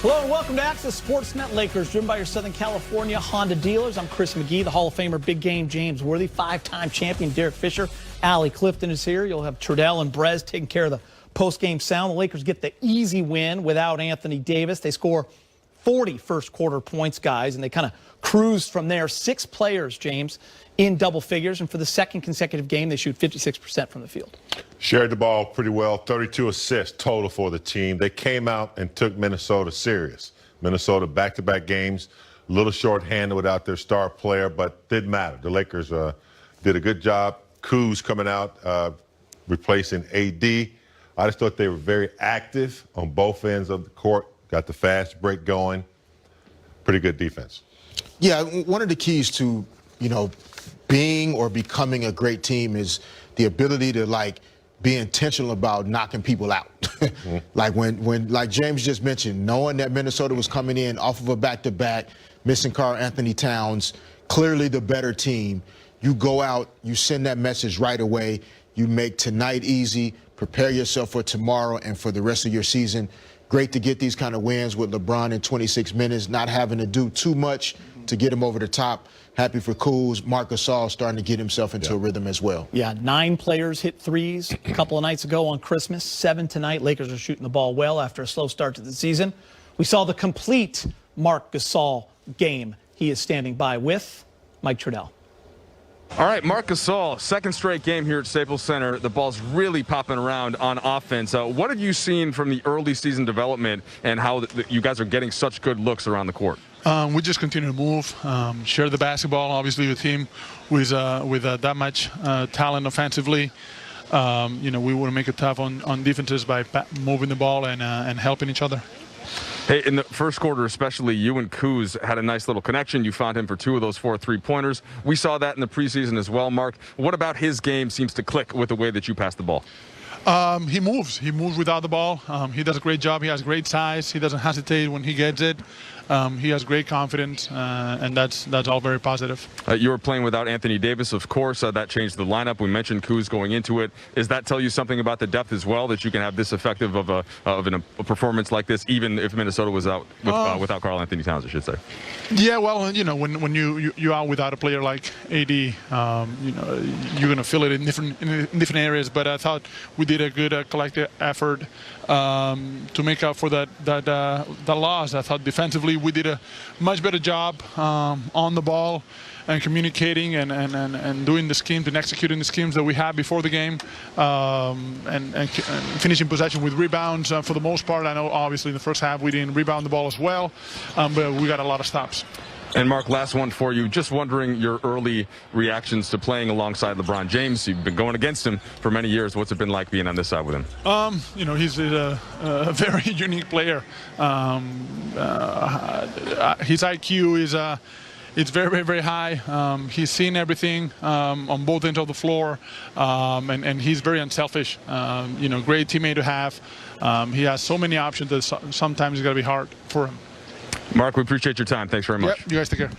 Hello and welcome to Access Sportsnet. Lakers, driven by your Southern California Honda dealers. I'm Chris McGee, the Hall of Famer, Big Game James Worthy, five-time champion Derek Fisher. Allie Clifton is here. You'll have Trudell and Brez taking care of the post-game sound. The Lakers get the easy win without Anthony Davis. They score 40 first-quarter points, guys, and they kind of cruised from there. 6 players, James, in double figures, and for the second consecutive game, they shoot 56% from the field. Shared the ball pretty well, 32 assists total for the team. They came out and took Minnesota serious. Minnesota back-to-back games, a little short-handed without their star player, but didn't matter. The Lakers did a good job. Kuz coming out, replacing AD. I just thought they were very active on both ends of the court, got the fast break going. Pretty good defense. Yeah, one of the keys to, being or becoming a great team is the ability to, be intentional about knocking people out. Like James just mentioned, knowing that Minnesota was coming in off of a back-to-back, missing Karl Anthony Towns, clearly the better team, you go out, you send that message right away, you make tonight easy, prepare yourself for tomorrow and for the rest of your season. Great to get these kind of wins with LeBron in 26 minutes, not having to do too much to get him over the top. Happy for Kuz. Marc Gasol starting to get himself into a rhythm as well. Yeah, 9 players hit threes a couple of nights ago on Christmas, 7 tonight. Lakers are shooting the ball well after a slow start to the season. We saw the complete Marc Gasol game. He is standing by with Mike Trudell. All right, Marc Gasol, second straight game here at Staples Center. The ball's really popping around on offense. What have you seen from the early season development and how you guys are getting such good looks around the court? We just continue to move, share the basketball, obviously, with him, with that much talent offensively. We want to make it tough on defenses by moving the ball and helping each other. Hey, in the first quarter especially, you and Kuz had a nice little connection. You found him for 2 of those 4 3-pointers. We saw that in the preseason as well, Mark. What about his game seems to click with the way that you pass the ball? He moves. He moves without the ball. He does a great job. He has great size. He doesn't hesitate when he gets it. He has great confidence, and that's all very positive. You were playing without Anthony Davis, of course. That changed the lineup. We mentioned Kuz going into it. Does that tell you something about the depth as well, that you can have this effective of a performance like this, even if Minnesota was out without Karl Anthony Towns, I should say? Yeah, well, when you're out without a player like AD, you're going to feel it in different areas. But I thought we did a good collective effort to make up for that loss. I thought defensively we did a much better job on the ball and communicating and doing the schemes and executing the schemes that we had before the game, and finishing possession with rebounds for the most part. I know obviously in the first half we didn't rebound the ball as well, but we got a lot of stops. And Mark, last one for you. Just wondering your early reactions to playing alongside LeBron James. You've been going against him for many years. What's it been like being on this side with him? He's a very unique player. His IQ is it's very, very, very high. He's seen everything on both ends of the floor, and he's very unselfish. Great teammate to have. He has so many options that sometimes it's got to be hard for him. Mark, we appreciate your time. Thanks very much. Yep, you guys take care.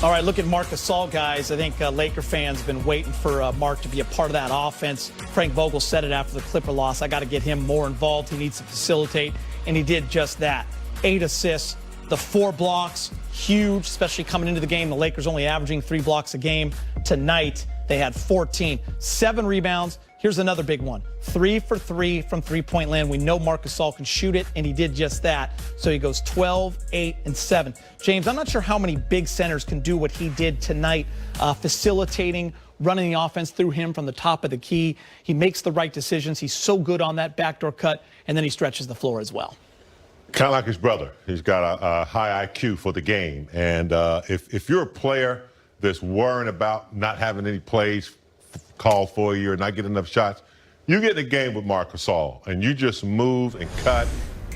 All right, look at Marc Gasol, guys. I think Laker fans have been waiting for Mark to be a part of that offense. Frank Vogel said it after the Clipper loss. I got to get him more involved. He needs to facilitate, and he did just that. 8 assists, the 4 blocks, huge, especially coming into the game. The Lakers only averaging 3 blocks a game. Tonight, they had 14. 7 rebounds. Here's another big one. 3 for 3 from three-point land. We know Marc Gasol can shoot it, and he did just that. So he goes 12, 8, and 7. James, I'm not sure how many big centers can do what he did tonight, facilitating, running the offense through him from the top of the key. He makes the right decisions. He's so good on that backdoor cut, and then he stretches the floor as well. Kind of like his brother. He's got a high IQ for the game. And if you're a player that's worrying about not having any plays called for you or not getting enough shots, you get in a game with Marc Gasol and you just move and cut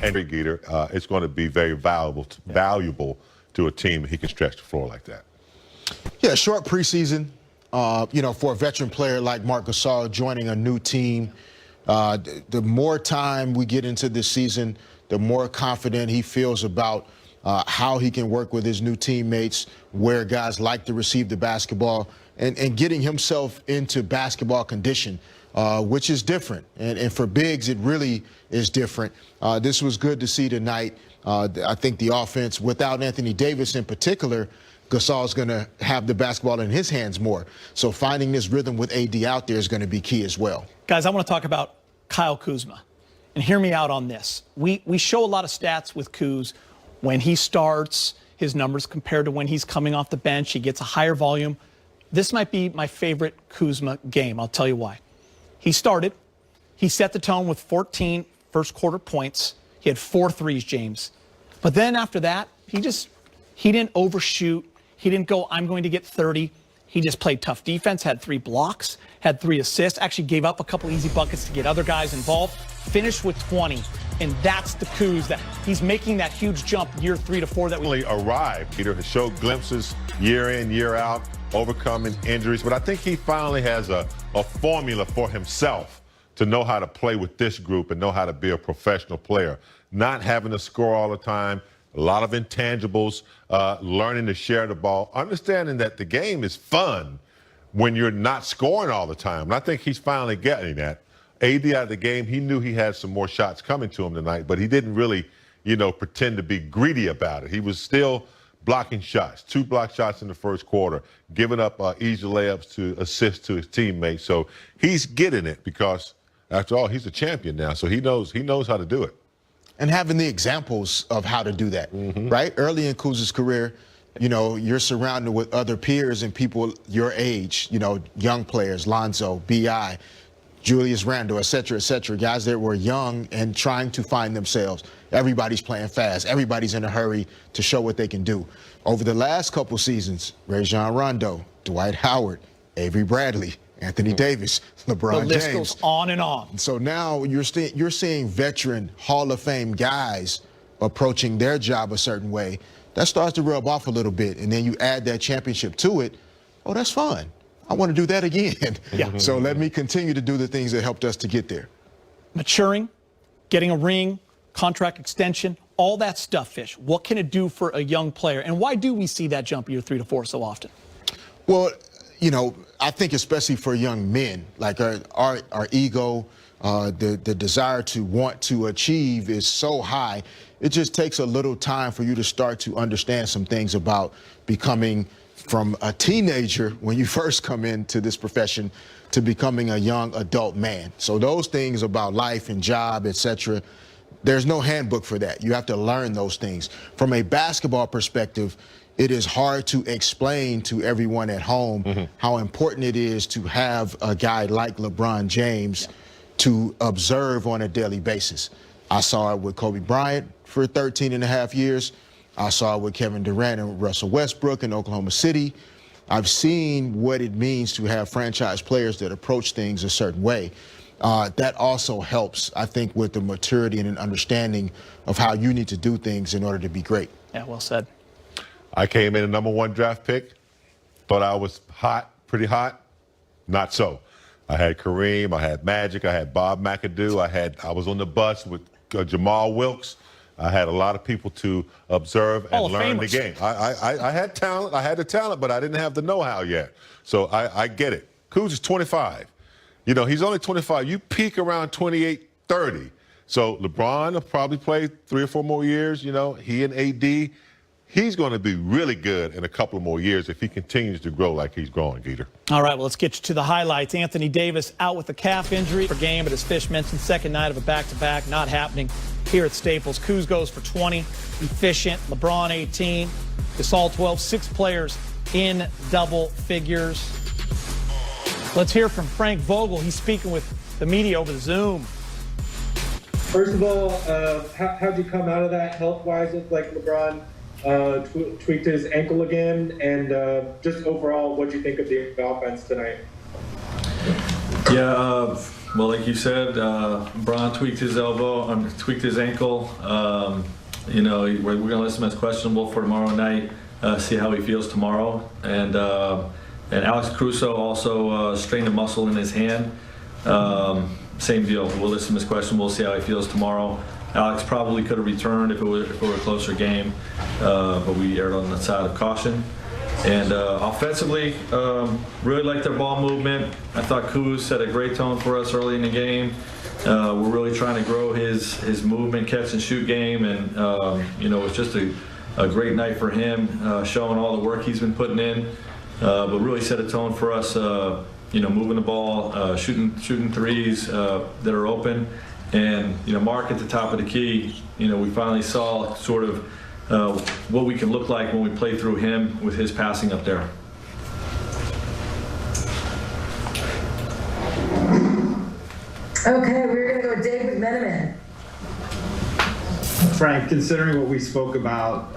and Gator, it's going to be very valuable to a team that he can stretch the floor like that. Yeah, short preseason, for a veteran player like Marc Gasol joining a new team, the more time we get into this season, the more confident he feels about how he can work with his new teammates, where guys like to receive the basketball, and getting himself into basketball condition. which is different. And for bigs, it really is different. This was good to see tonight. I think the offense, without Anthony Davis in particular, Gasol's going to have the basketball in his hands more. So finding this rhythm with AD out there is going to be key as well. Guys, I want to talk about Kyle Kuzma. And hear me out on this. We show a lot of stats with Kuz. When he starts, his numbers compared to when he's coming off the bench, he gets a higher volume. This might be my favorite Kuzma game. I'll tell you why. He started. He set the tone with 14 first quarter points. He had 4 threes, James. But then after that, he didn't overshoot. He didn't go, I'm going to get 30. He just played tough defense, had 3 blocks, had 3 assists, actually gave up a couple easy buckets to get other guys involved, finished with 20. And that's the Kuz that he's making that huge jump year 3 to 4 that we arrived. Peter has showed glimpses year in, year out, overcoming injuries. But I think he finally has a formula for himself to know how to play with this group and know how to be a professional player. Not having to score all the time, a lot of intangibles, learning to share the ball, understanding that the game is fun when you're not scoring all the time. And I think he's finally getting that. AD out of the game, he knew he had some more shots coming to him tonight, but he didn't really, pretend to be greedy about it. He was still blocking shots, 2 block shots in the first quarter, giving up easy layups to assist to his teammates. So he's getting it because, after all, he's a champion now, so he knows how to do it. And having the examples of how to do that, right? Early in Kuz's career, you're surrounded with other peers and people your age, young players, Lonzo, B.I., Julius Randle, et cetera, guys that were young and trying to find themselves. Everybody's playing fast. Everybody's in a hurry to show what they can do. Over the last couple seasons, Rajon Rondo, Dwight Howard, Avery Bradley, Anthony Davis, LeBron James. The list goes on and on. So now you're seeing veteran Hall of Fame guys approaching their job a certain way. That starts to rub off a little bit, and then you add that championship to it. Oh, that's fun. I want to do that again. Yeah. So let me continue to do the things that helped us to get there. Maturing, getting a ring, contract extension, all that stuff, Fish. What can it do for a young player? And why do we see that jump year 3 to 4 so often? Well, I think especially for young men, like our ego, the desire to want to achieve is so high. It just takes a little time for you to start to understand some things about becoming from a teenager when you first come into this profession to becoming a young adult man. So those things about life and job, etc., there's no handbook for that. You have to learn those things. From a basketball perspective, it is hard to explain to everyone at home how important it is to have a guy like LeBron James to observe on a daily basis. I saw it with Kobe Bryant for 13 and a half years. I saw it with Kevin Durant and Russell Westbrook in Oklahoma City. I've seen what it means to have franchise players that approach things a certain way. That also helps, I think, with the maturity and an understanding of how you need to do things in order to be great. Yeah, well said. I came in a #1 draft pick, thought I was hot, pretty hot. Not so. I had Kareem, I had Magic, I had Bob McAdoo, I was on the bus with Jamal Wilkes. I had a lot of people to observe and learn the game. I had talent, I had the talent, but I didn't have the know-how yet. So I get it. Kuz is 25. He's only 25. You peak around 28, 30. So LeBron will probably play 3 or 4 more years. He and AD, he's going to be really good in a couple of more years if he continues to grow like he's growing, Geeter. All right, well, let's get you to the highlights. Anthony Davis out with a calf injury per game, but as Fish mentioned, second night of a back-to-back, not happening here at Staples. Kuz goes for 20, efficient. LeBron 18, Gasol 12, 6 players in double figures. Let's hear from Frank Vogel. He's speaking with the media over the Zoom. First of all, how'd you come out of that health-wise? Looked like LeBron tweaked his ankle again, and just overall, what'd you think of the offense tonight? Yeah, well, like you said, Bron tweaked his elbow, tweaked his ankle. We're going to list him as questionable for tomorrow night, see how he feels tomorrow. And Alex Caruso also strained a muscle in his hand. Same deal. We'll list him as questionable, see how he feels tomorrow. Alex probably could have returned if it were a closer game, but we erred on the side of caution. And offensively, really liked their ball movement. I thought Kuz set a great tone for us early in the game. We're really trying to grow his movement, catch and shoot game, and it was just a great night for him, showing all the work he's been putting in. But really set a tone for us, moving the ball, shooting threes that are open. And, Mark at the top of the key, we finally saw sort of what we can look like when we play through him with his passing up there. Okay, we're going to go David Meneman. Frank, considering what we spoke about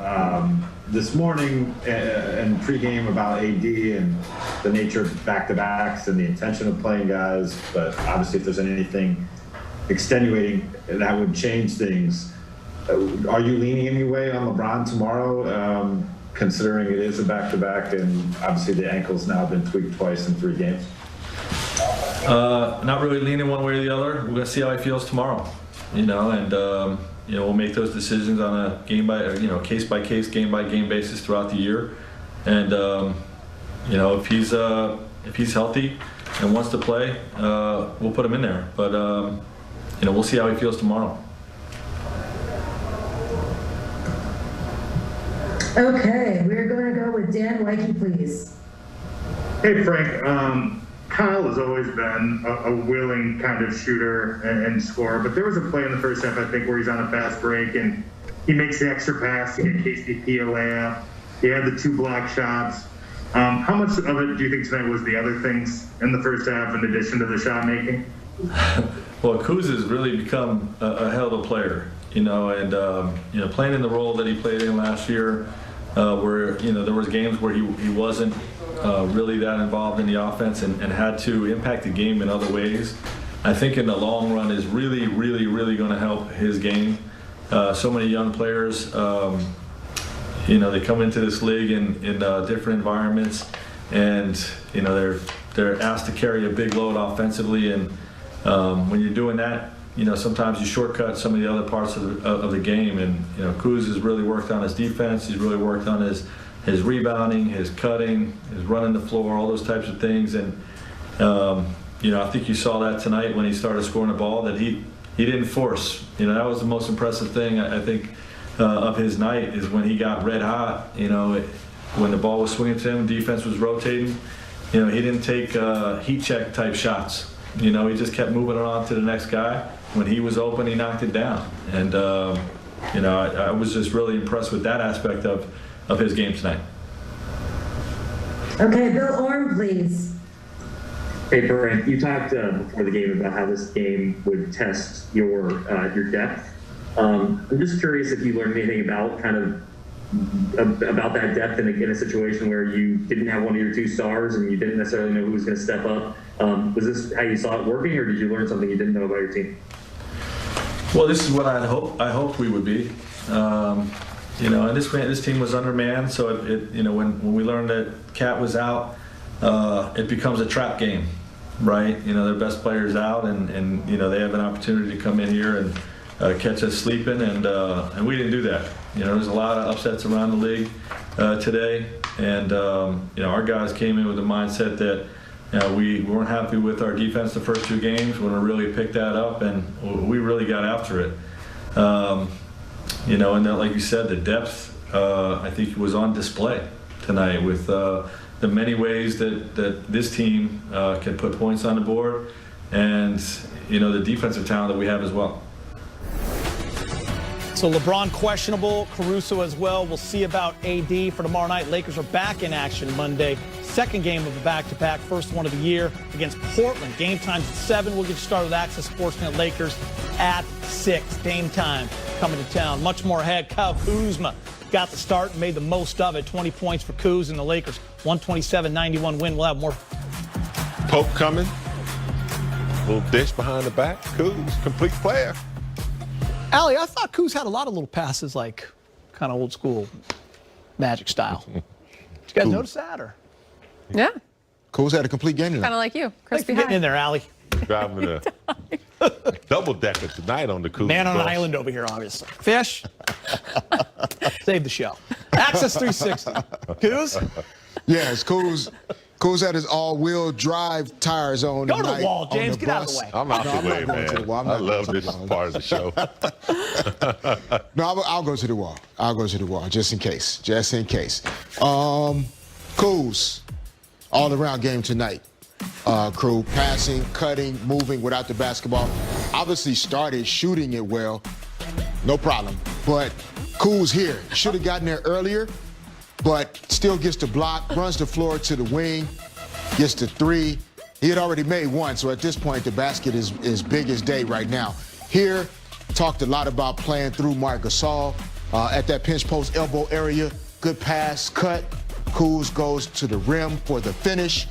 this morning and pregame about AD and the nature of back-to-backs and the intention of playing guys, but obviously if there's anything extenuating that would change things, are you leaning any way on LeBron tomorrow, considering it is a back-to-back and obviously the ankle's now been tweaked twice in 3 games? Not really leaning one way or the other. We're going to see how he feels tomorrow, and we'll make those decisions on a case-by-case, game-by-game basis throughout the year. And if he's healthy and wants to play, we'll put him in there. But we'll see how he feels tomorrow. Okay, we're going to go with Dan Wakey, please. Hey, Frank. Kyle has always been a willing kind of shooter and scorer, but there was a play in the first half, I think, where he's on a fast break and he makes the extra pass to get KCP a layup. He had the 2 block shots. How much of it do you think tonight was the other things in the first half in addition to the shot making? Well, Kuz has really become a hell of a player, and playing in the role that he played in last year, where there was games where he wasn't really that involved in the offense and had to impact the game in other ways. I think in the long run is really, really, really going to help his game. So many young players, they come into this league in different environments, and they're asked to carry a big load offensively. And when you're doing that, sometimes you shortcut some of the other parts of the game. And Kuz has really worked on his defense. He's really worked on his rebounding, his cutting, his running the floor, all those types of things. And I think you saw that tonight when he started scoring the ball, that he didn't force. That was the most impressive thing I think of his night, is when he got red hot. When the ball was swinging to him, defense was rotating. He didn't take heat check type shots. He just kept moving it on to the next guy. When he was open, he knocked it down. And I was just really impressed with that aspect of his game tonight. Okay, Bill Orm, please. Hey, Frank, you talked before the game about how this game would test your depth. I'm just curious if you learned anything about about that depth in a situation where you didn't have one of your 2 stars and you didn't necessarily know who was going to step up. Was this how you saw it working, or did you learn something you didn't know about your team? Well, this is what I hoped we would be. And this team was undermanned, so when we learned that Cat was out, it becomes a trap game, right? Their best player's out, and they have an opportunity to come in here and catch us sleeping, and we didn't do that. There's a lot of upsets around the league today, and our guys came in with the mindset that we weren't happy with our defense the first 2 games. We're going to really pick that up, and we really got after it. And then, like you said, the depth, I think, was on display tonight with the many ways that this team can put points on the board, and, the defensive talent that we have as well. So LeBron questionable, Caruso as well. We'll see about AD for tomorrow night. Lakers are back in action Monday. Second game of the back-to-back, first one of the year against Portland. Game time's at 7. We'll get you started with Access Sportsnet. Lakers at 6. Game time coming to town. Much more ahead. Kyle Kuzma got the start and made the most of it. 20 points for Kuz and the Lakers. 127-91 win. We'll have more. Pope coming. Little dish behind the back. Kuz, complete player. Allie, I thought Kuz had a lot of little passes, like kind of old school Magic style. Did you guys notice that? Or? Yeah. Kuz had a complete game tonight. Kind of like you. Thanks Crispy for getting high. in there, Allie. Driving a double-decker tonight on the Kuz. Man on an bus. island over here, obviously. Fish. Save the show. Access 360. Kuz? Yes, Kuz had his all-wheel drive tires on. Go to tonight the wall, James. on the Get out of bus. the way. I'm out No, the I'm way, not going to the man. wall. I love this part of the show. No, I'll go to the wall. I'll go to the wall just in case. Just in case. Kuz, all-around game tonight. Crew, passing, cutting, moving without the basketball. Obviously started shooting it well. No problem. But Kuz here. Should have gotten there earlier, but still gets the block, runs the floor to the wing, gets the three. He had already made one, so at this point, the basket is big as day right now. Here, talked a lot about playing through Marc Gasol at that pinch post elbow area. Good pass, cut. Kuz goes to the rim for the finish.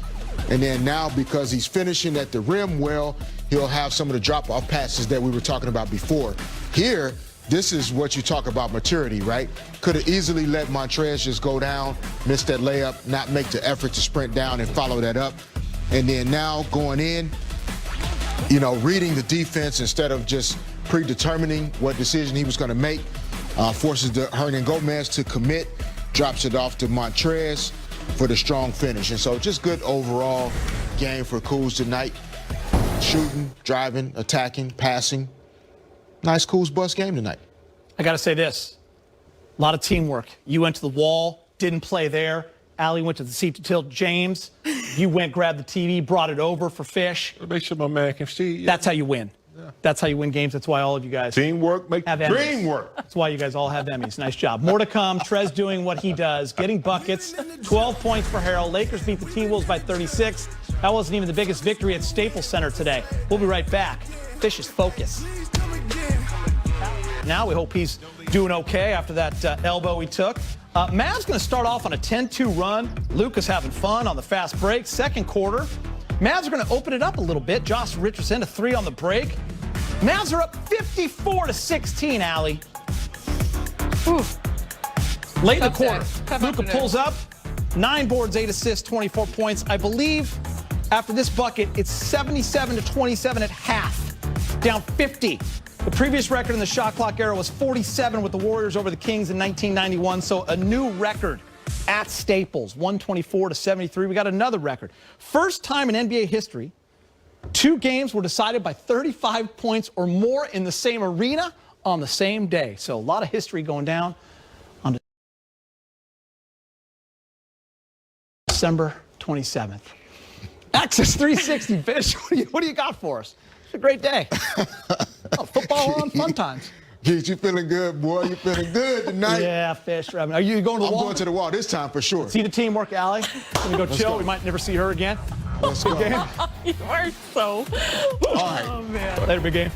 And then now, because he's finishing at the rim well, he'll have some of the drop-off passes that we were talking about before. Here, this is what you talk about maturity, right? Could have easily let Montrez just go down, miss that layup, not make the effort to sprint down and follow that up. And then now going in, reading the defense instead of just predetermining what decision he was going to make, forces Hernan Gomez to commit, drops it off to Montrez for the strong finish. And so just good overall game for Kuz tonight. Shooting, driving, attacking, passing. Nice Kuz bus game tonight. I got to say this. A lot of teamwork. You went to the wall, didn't play there. Allie went to the seat to tilt James. You went, grabbed the TV, brought it over for Fish. Make sure my man can see. Yeah. That's how you win. Yeah. That's how you win games. That's why all of you guys Teamwork makes have the dream work. That's why you guys all have Emmys. Nice job. More to come. Trez doing what he does, getting buckets. 12 points for Harold. Lakers beat the T-Wolves by 36. That wasn't even the biggest victory at Staples Center today. We'll be right back. Fish's focus. Now we hope he's doing okay after that elbow he took. Mavs going to start off on a 10-2 run. Luka's having fun on the fast break. Second quarter, Mavs are going to open it up a little bit. Josh Richardson, a three on the break. Mavs are up 54-16, Allie. Late in the quarter, Luka pulls up, 9 boards, 8 assists, 24 points. I believe after this bucket, it's 77-27 at half, down 50. The previous record in the shot clock era was 47 with the Warriors over the Kings in 1991, so a new record at Staples, 124-73. We got another record. First time in NBA history, 2 games were decided by 35 points or more in the same arena on the same day. So a lot of history going down on December 27th. Access 360, Fish. What do you got for us? It's a great day. Football on, fun times. Geez, you feeling good, boy? You feeling good tonight? Yeah, Fish. Are you going to the wall? I'm going to the wall this time for sure. See the teamwork, Allie? Gonna go chill. Go. We might never see her again. Let's go. Game. You are so. All right. Oh, man. Later, big game.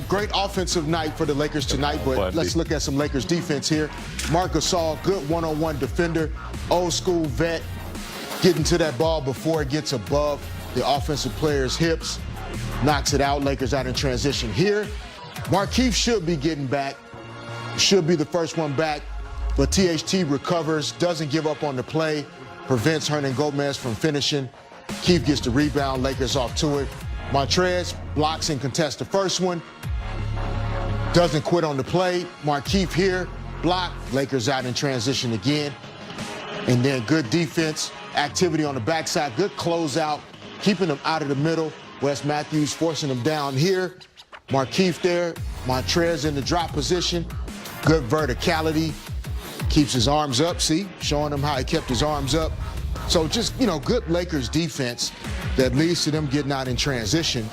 Great offensive night for the Lakers tonight, but let's look at some Lakers defense here. Marc Gasol, good one-on-one defender, old school vet, getting to that ball before it gets above the offensive player's hips. Knocks it out. Lakers out in transition here. Markieff should be getting back. Should be the first one back. But THT recovers, doesn't give up on the play, prevents Hernan Gomez from finishing. Keith gets the rebound. Lakers off to it. Montrez blocks and contests the first one. Doesn't quit on the play. Markieff here. Block. Lakers out in transition again. And then good defense. Activity on the backside. Good closeout. Keeping them out of the middle. Wes Matthews forcing them down here. Markieff there. Montrez in the drop position. Good verticality. Keeps his arms up. See? Showing them how he kept his arms up. So just, good Lakers defense that leads to them getting out in transition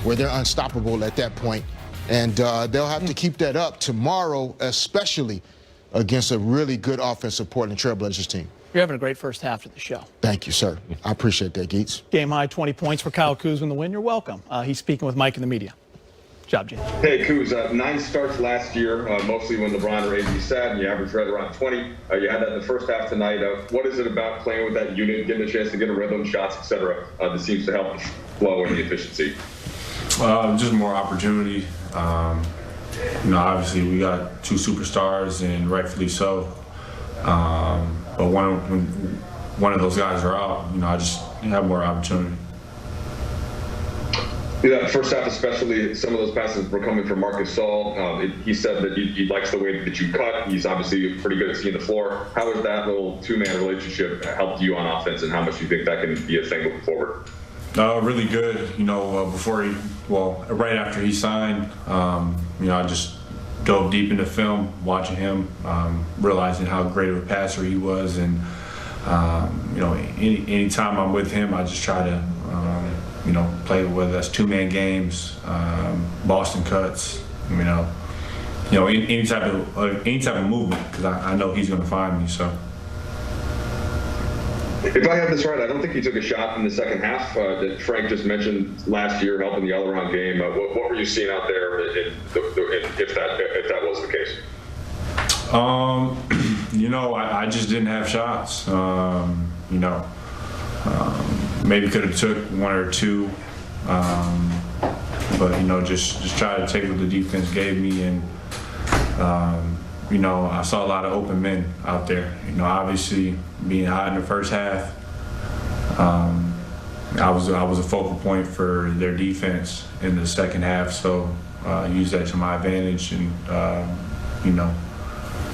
where they're unstoppable at that point. And they'll have to keep that up tomorrow, especially against a really good offensive Portland Trail Blazers team. You're having a great first half of the show. Thank you, sir. I appreciate that, Geets. Game high 20 points for Kyle Kuzma in the win. You're welcome. He's speaking with Mike in the media. Good job, Jim. Hey, Kuz, 9 starts last year, mostly when LeBron or AD sat, and you averaged right around 20. You had that in the first half tonight. What is it about playing with that unit, getting a chance to get a rhythm, shots, etc., that seems to help the flow and the efficiency? Just more opportunity. Obviously we got 2 superstars, and rightfully so. But when one of those guys are out, I just have more opportunity. Yeah, first half especially, some of those passes were coming from Marc Gasol. He said that he likes the way that you cut. He's obviously pretty good at seeing the floor. How has that little two-man relationship helped you on offense, and how much do you think that can be a thing moving forward? Really good. Right after he signed, I just dove deep into film, watching him, realizing how great of a passer he was, and anytime I'm with him, I just try to play, whether that's two-man games, Boston cuts, any type of movement, because I know he's going to find me. So. If I have this right, I don't think you took a shot in the second half that Frank just mentioned last year, helping the all-around game. What were you seeing out there if that was the case? I just didn't have shots. Maybe could have took one or two, but just try to take what the defense gave me, and I saw a lot of open men out there. Obviously being hot in the first half, I was a focal point for their defense in the second half, so used that to my advantage, and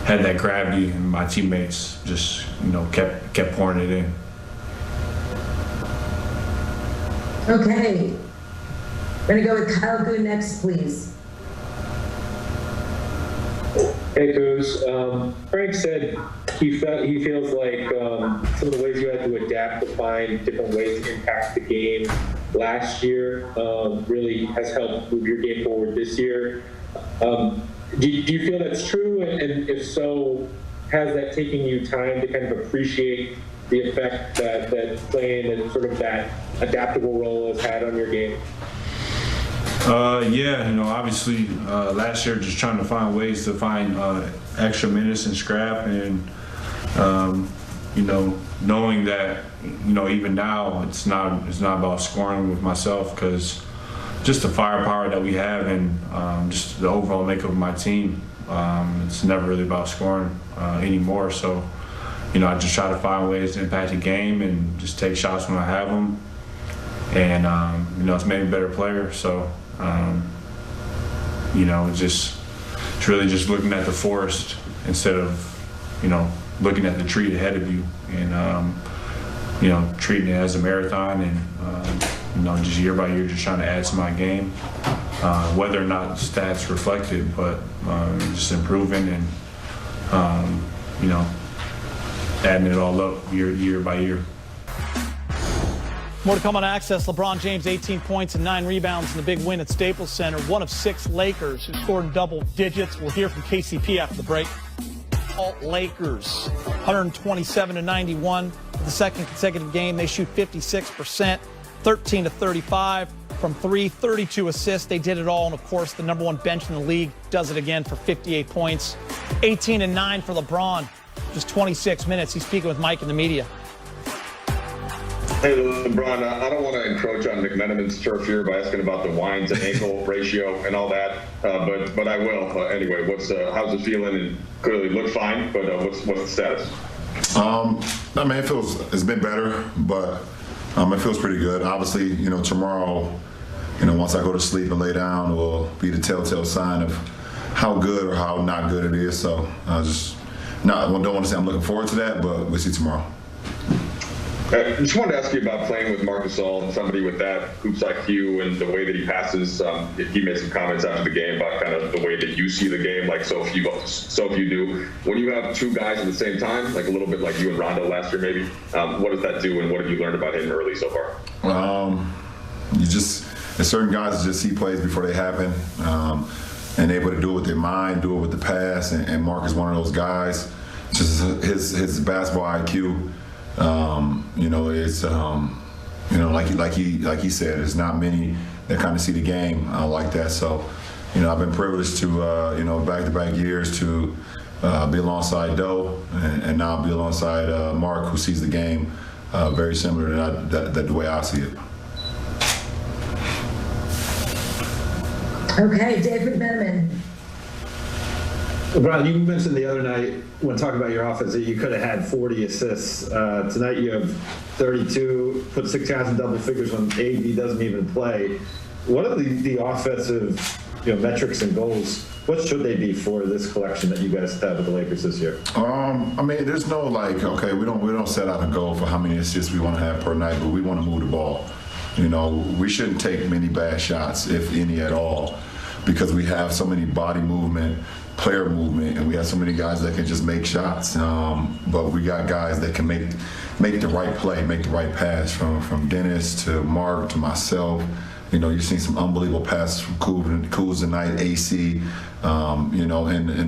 had that gravity, and my teammates just kept pouring it in. Okay, we're gonna go with Kyle Goon next, please. Hey, Coos. Frank said he feels like some of the ways you had to adapt to find different ways to impact the game last year really has helped move your game forward this year. Do you feel that's true? And if so, has that taken you time to kind of appreciate the effect that playing and sort of that adaptable role has had on your game? Obviously last year just trying to find ways to find extra minutes and scrap, and knowing that even now it's not about scoring with myself, because just the firepower that we have, and just the overall makeup of my team, it's never really about scoring anymore. So I just try to find ways to impact the game and just take shots when I have them, and it's made me a better player. So it's really just looking at the forest instead of looking at the tree ahead of you, and treating it as a marathon, and just year by year just trying to add to my game, whether or not the stats reflect it, but just improving and adding it all up year by year. More to come on Access. LeBron James, 18 points and 9 rebounds in the big win at Staples Center. One of 6 Lakers who scored in double digits. We'll hear from KCP after the break. All Lakers, 127-91. The second consecutive game, they shoot 56%, 13-35 from 3, 32 assists. They did it all, and of course, the number 1 bench in the league does it again for 58 points. 18-9 for LeBron, just 26 minutes. He's speaking with Mike in the media. Hey, LeBron, I don't want to encroach on McMenamin's turf here by asking about the wine to ankle ratio and all that, but I will anyway. How's it feeling? And clearly look fine, but what's the status? It's been better, but it feels pretty good. Obviously, tomorrow, once I go to sleep and lay down, will be the telltale sign of how good or how not good it is. So I don't want to say I'm looking forward to that, but we'll see tomorrow. I just wanted to ask you about playing with Marc Gasol, and somebody with that hoops IQ and the way that he passes. He made some comments after the game about kind of the way that you see the game, like so few do. When you have 2 guys at the same time, like a little bit like you and Rondo last year maybe, what does that do, and what have you learned about him early so far? There's certain guys that just see plays before they happen, and able to do it with their mind, do it with the pass, and Marc is one of those guys. Just his basketball IQ. It's like he said, there's not many that kind of see the game like that. So, I've been privileged to back-to-back years to be alongside Doe and now be alongside Marc, who sees the game very similar to the way I see it. Okay, David Benjamin. LeBron, you mentioned the other night when talking about your offense that you could have had 40 assists. Tonight you have 32, put 6 guys in double figures when AD doesn't even play. what are the offensive metrics and goals? What should they be for this collection that you guys have with the Lakers this year? I mean, there's no okay, we don't set out a goal for how many assists we want to have per night, but we want to move the ball. We shouldn't take many bad shots, if any at all, because we have so many body movement, player movement, and we have so many guys that can just make shots. But we got guys that can make the right play, make the right pass, from Dennis to Mark to myself. You've seen some unbelievable passes from Kuz tonight, AC, and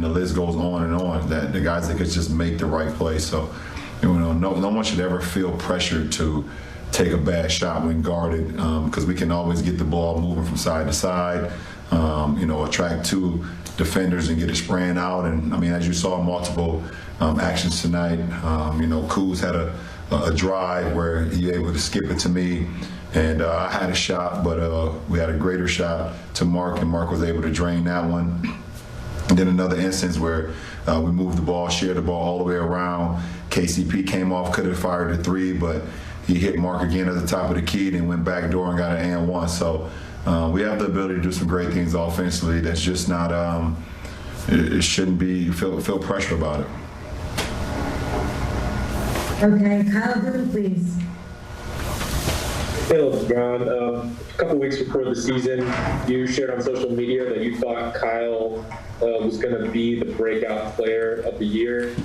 the list goes on and on. That the guys that could just make the right play. So, no one should ever feel pressured to take a bad shot when guarded, because we can always get the ball moving from side to side. Attract two defenders and get it spraying out. And I mean, as you saw, multiple actions tonight. Kuz had a drive where he was able to skip it to me. And I had a shot, but we had a greater shot to Mark, and Mark was able to drain that one. And then another instance where we moved the ball, shared the ball all the way around. KCP came off, could have fired a three, but he hit Mark again at the top of the key, then went back door and got an and one. So we have the ability to do some great things offensively. That's just not, it shouldn't be, feel pressure about it. Okay, Kyle Boone, please. Hey, LeBron. A couple weeks before the season, you shared on social media that you thought Kyle was going to be the breakout player of the year.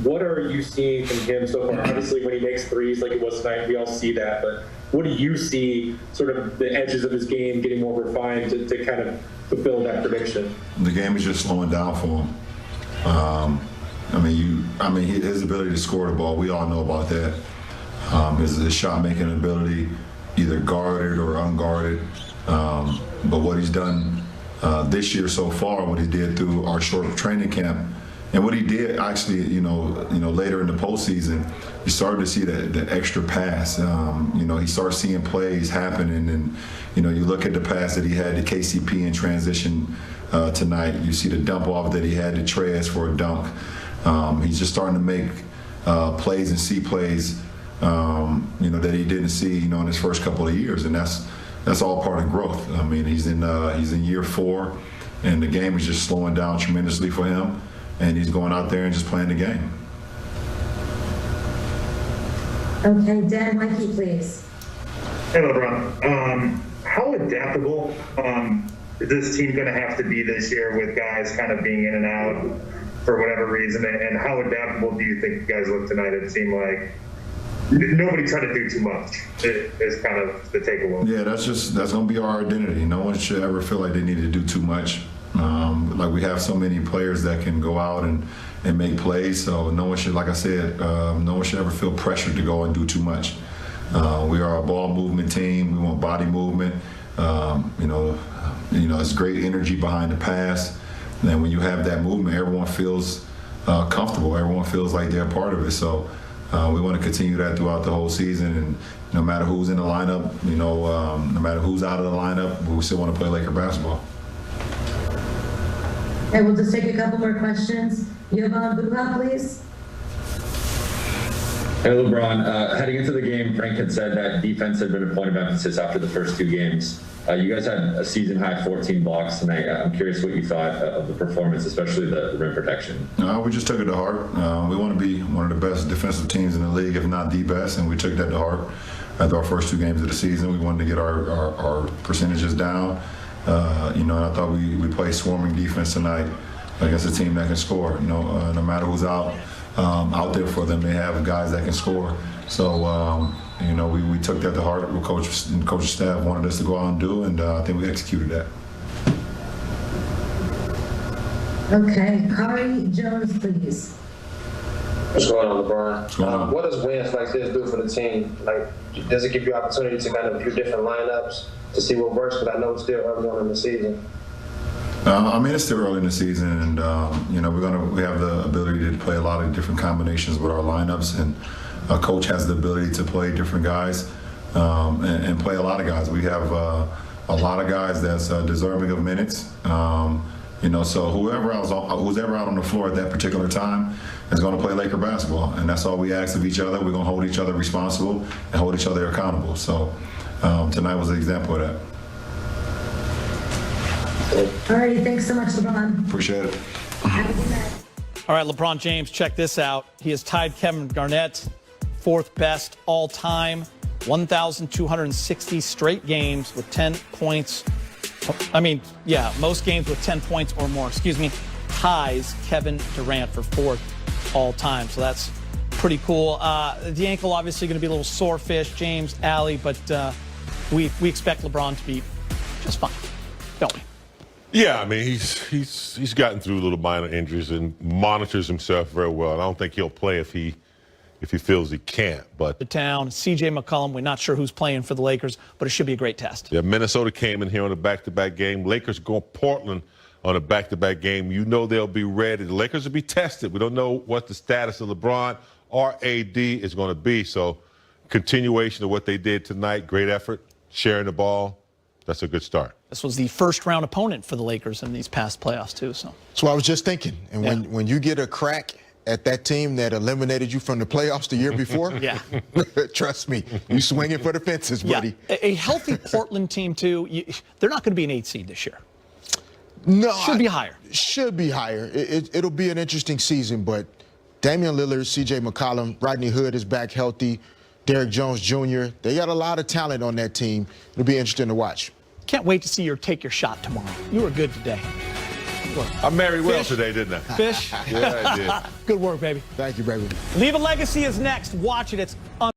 What are you seeing from him so far? Obviously, when he makes threes like it was tonight, we all see that. But what do you see, sort of the edges of his game getting more refined to kind of fulfill that prediction? The game is just slowing down for him. His ability to score the ball, we all know about that. His shot-making ability, either guarded or unguarded. But what he's done this year so far, what he did through our short training camp, and what he did actually, later in the postseason, you started to see that extra pass. He started seeing plays happen, and you look at the pass that he had to KCP in transition tonight. You see the dump off that he had to Trez for a dunk. He's just starting to make plays and see plays. That he didn't see, in his first couple of years, and that's all part of growth. I mean, he's in year 4, and the game is just slowing down tremendously for him, and he's going out there and just playing the game. Okay, Dan Mikey, please. Hey, LeBron. How adaptable is this team going to have to be this year with guys kind of being in and out for whatever reason? And how adaptable do you think you guys look tonight? It seemed like nobody tried to do too much is kind of the takeaway. Yeah, that's going to be our identity. No one should ever feel like they need to do too much. Like we have so many players that can go out and make plays, so no one should, like I said, no one should ever feel pressured to go and do too much. We are a ball movement team. We want body movement. It's great energy behind the pass. And when you have that movement, everyone feels comfortable. Everyone feels like they're a part of it. So we want to continue that throughout the whole season, and no matter who's in the lineup, no matter who's out of the lineup, we still want to play Laker basketball. Okay, we'll just take a couple more questions. Jovan Buha, please. Hey, LeBron. Heading into the game, Frank had said that defense had been a point of emphasis after the first 2 games. You guys had a season-high 14 blocks tonight. I'm curious what you thought of the performance, especially the rim protection. We just took it to heart. We want to be one of the best defensive teams in the league, if not the best, and we took that to heart. After our first 2 games of the season, we wanted to get our percentages down. And I thought we played swarming defense tonight against a team that can score. No matter who's out there for them, they have guys that can score. So, we took that to heart. What coach and coaching staff wanted us to go out and do, and I think we executed that. Okay, Kari Jones, please. What's going on, LeBron? What does wins like this do for the team? Like, does it give you opportunity to kind of do different lineups to see what works? Because I know it's still early on in the season. It's still early in the season, and we have the ability to play a lot of different combinations with our lineups, and a coach has the ability to play different guys and play a lot of guys. We have a lot of guys that's deserving of minutes. So who's ever out on the floor at that particular time is going to play Laker basketball, and that's all we ask of each other. We're going to hold each other responsible and hold each other accountable. So tonight was an example of that. All right, thanks so much, LeBron. Appreciate it. Have a good night. All right, LeBron James, check this out. He has tied Kevin Garnett, fourth best all time, 1,260 straight games with 10 points. Most games with 10 points or more, ties Kevin Durant for fourth all time. So that's pretty cool. The ankle obviously going to be a little sore fish, James, Allie, but we expect LeBron to be just fine, don't we? Yeah, I mean, he's gotten through little minor injuries and monitors himself very well. And I don't think he'll play if he feels he can't. But the town, C.J. McCollum, we're not sure who's playing for the Lakers, but it should be a great test. Yeah, Minnesota came in here on a back-to-back game. Lakers go Portland on a back-to-back game. You know they'll be ready. The Lakers will be tested. We don't know what the status of LeBron or AD is going to be. So continuation of what they did tonight, great effort, sharing the ball. That's a good start. This was the first-round opponent for the Lakers in these past playoffs, too. So that's what I was just thinking. And when you get a crack at that team that eliminated you from the playoffs the year before, trust me, you swinging for the fences, buddy. Yeah. A healthy Portland team, too, they're not going to be an 8 seed this year. No. Should be higher. Should be higher. It'll be an interesting season, but Damian Lillard, C.J. McCollum, Rodney Hood is back healthy, Derrick Jones Jr., they got a lot of talent on that team. It'll be interesting to watch. Can't wait to see you take your shot tomorrow. You were good today. I married well today, didn't I? Fish? Yeah, I did. Good work, baby. Thank you, baby. Leave a Legacy is next. Watch it. It's